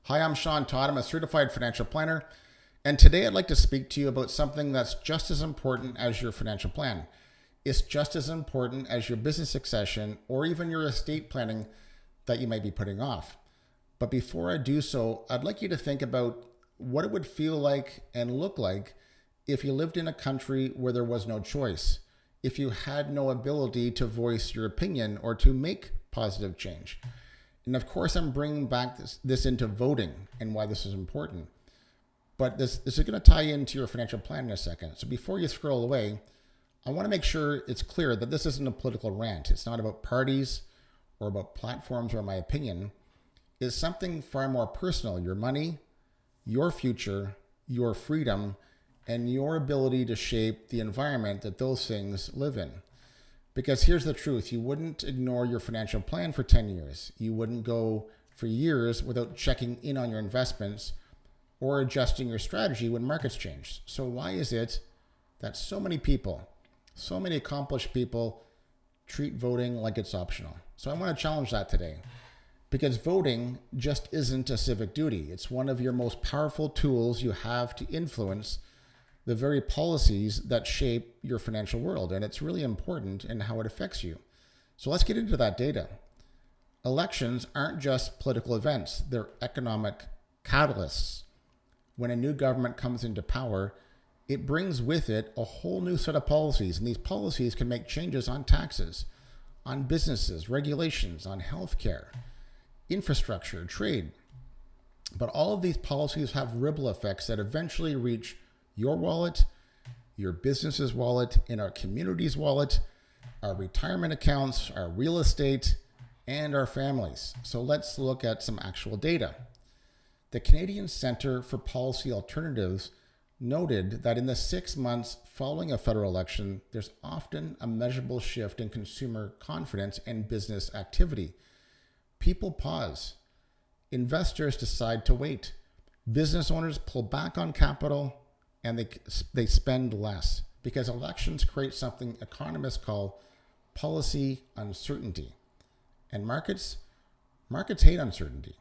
Hi, I'm Shawn Todd. I'm a certified financial planner. And today I'd like to speak to you about something that's just as important as your financial plan. It's just as important as your business succession or even your estate planning that you might be putting off. But before I do so, I'd like you to think about what it would feel like and look like if you lived in a country where there was no choice, if you had no ability to voice your opinion or to make positive change. And of course, I'm bringing back this into voting and why this is important. But this is going to tie into your financial plan in a second. So before you scroll away, I want to make sure it's clear that this isn't a political rant. It's not about parties or about platforms or my opinion. It's something far more personal. Your money, your future, your freedom, and your ability to shape the environment that those things live in. Because here's the truth. You wouldn't ignore your financial plan for 10 years. You wouldn't go for years without checking in on your investments or adjusting your strategy when markets change. So why is it that so many people, so many accomplished people treat voting like it's optional? So I want to challenge that today. Because voting just isn't a civic duty. It's one of your most powerful tools you have to influence the very policies that shape your financial world. And it's really important in how it affects you. So let's get into that data. Elections aren't just political events. They're economic catalysts. When a new government comes into power, it brings with it a whole new set of policies. And these policies can make changes on taxes, on businesses, regulations, on healthcare, infrastructure, trade. But all of these policies have ripple effects that eventually reach your wallet, your business's wallet, and our community's wallet, our retirement accounts, our real estate, and our families. So let's look at some actual data. The Canadian Centre for Policy Alternatives noted that in the 6 months following a federal election, there's often a measurable shift in consumer confidence and business activity. People pause. Investors decide to wait. Business owners pull back on capital, and they spend less because elections create something economists call policy uncertainty. And markets hate uncertainty.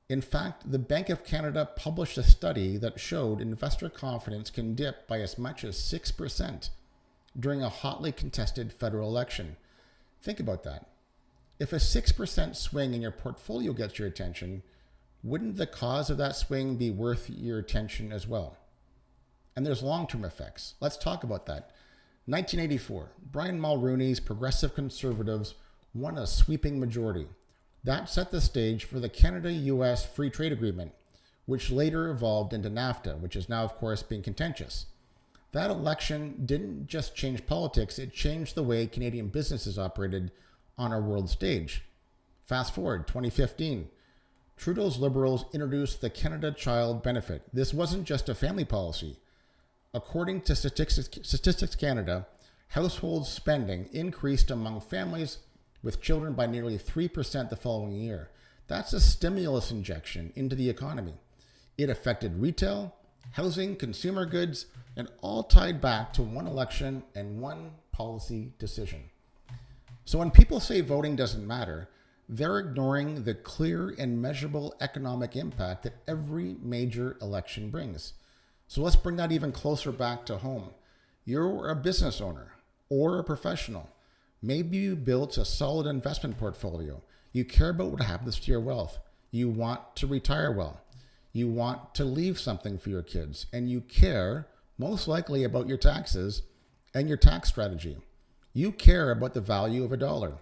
In fact, the Bank of Canada published a study that showed investor confidence can dip by as much as 6% during a hotly contested federal election. Think about that. If a 6% swing in your portfolio gets your attention, wouldn't the cause of that swing be worth your attention as well? And there's long-term effects. Let's talk about that. 1984, Brian Mulroney's Progressive Conservatives won a sweeping majority. That set the stage for the Canada-US Free Trade Agreement, which later evolved into NAFTA, which is now, of course, being contentious. That election didn't just change politics, it changed the way Canadian businesses operated on our world stage. Fast forward, 2015. Trudeau's Liberals introduced the Canada Child Benefit. This wasn't just a family policy. According to Statistics Canada, household spending increased among families with children by nearly 3% the following year. That's a stimulus injection into the economy. It affected retail, housing, consumer goods, and all tied back to one election and one policy decision. So when people say voting doesn't matter, they're ignoring the clear and measurable economic impact that every major election brings. So let's bring that even closer back to home. You're a business owner or a professional. Maybe you built a solid investment portfolio. You care about what happens to your wealth. You want to retire well. You want to leave something for your kids. And you care most likely about your taxes and your tax strategy. You care about the value of a dollar.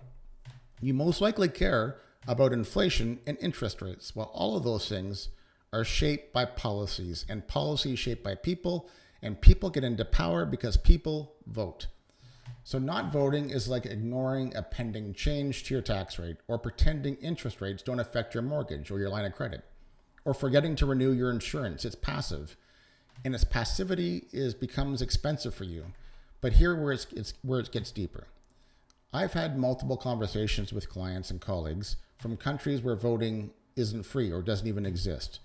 You most likely care about inflation and interest rates. Well, all of those things are shaped by policies, and policies shaped by people, and people get into power because people vote. So not voting is like ignoring a pending change to your tax rate, or pretending interest rates don't affect your mortgage or your line of credit, or forgetting to renew your insurance. It's passive, and its passivity becomes expensive for you. But here where it gets deeper. I've had multiple conversations with clients and colleagues from countries where voting isn't free or doesn't even exist,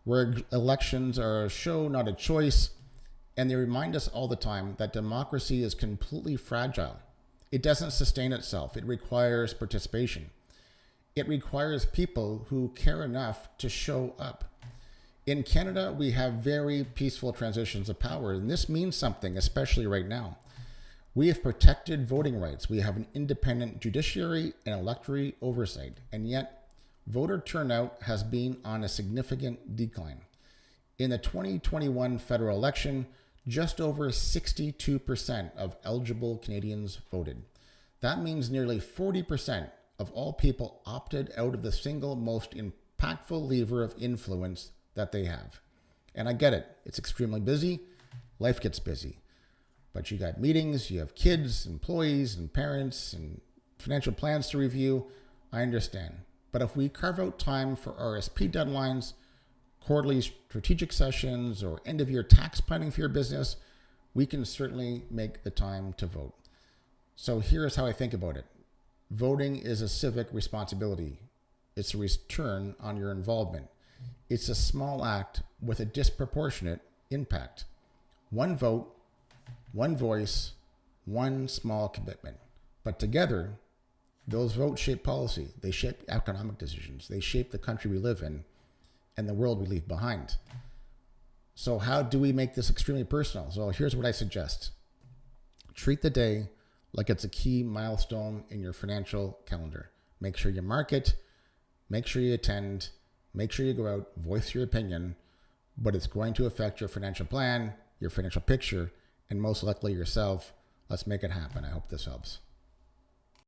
where elections are a show, not a choice, and they remind us all the time that democracy is completely fragile. It doesn't sustain itself. It requires participation. It requires people who care enough to show up. In Canada, we have very peaceful transitions of power, and this means something, especially right now. We have protected voting rights. We have an independent judiciary and electoral oversight, and yet voter turnout has been on a significant decline. In the 2021 federal election, just over 62% of eligible Canadians voted. That means nearly 40% of all people opted out of the single most impactful lever of influence that they have. And I get it. It's extremely busy. Life gets busy. But you got meetings, you have kids, employees, and parents, and financial plans to review. I understand. But if we carve out time for RSP deadlines, quarterly strategic sessions, or end-of-year tax planning for your business, we can certainly make the time to vote. So here's how I think about it. Voting is a civic responsibility. It's a return on your involvement. It's a small act with a disproportionate impact. One vote, one voice, one small commitment. But together, those votes shape policy. They shape economic decisions. They shape the country we live in and the world we leave behind. So how do we make this extremely personal? So here's what I suggest. Treat the day like it's a key milestone in your financial calendar. Make sure you mark it, make sure you attend, make sure you go out, voice your opinion, but it's going to affect your financial plan, your financial picture, and most likely yourself. Let's make it happen. I hope this helps.